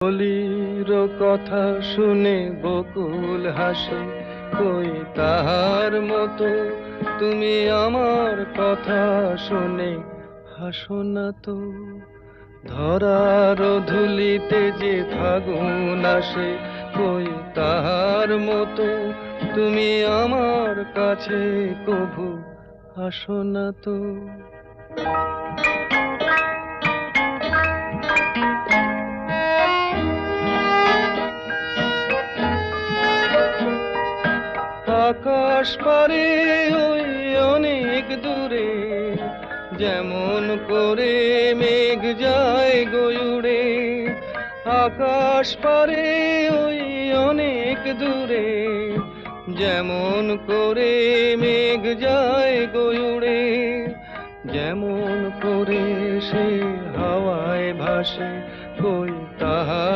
কলির কথা শুনে বকুল হাসে, কই তাহার মতো তুমি আমার কথা শুনে হাসো না তো। ধরার ধুলিতে যে ফাগুন আসে, কই তাহার মতো তুমি আমার কাছে কভু আসো না তো। আকাশ পারে ওই অনেক দূরে, যেমন করে মেঘ যায় গয়ুড়ে। আকাশ পারে ওই অনেক দূরে, যেমন করে মেঘ যায় গয়ুড়ে। যেমন করে সে হাওয়ায় ভাসে, কই তাহার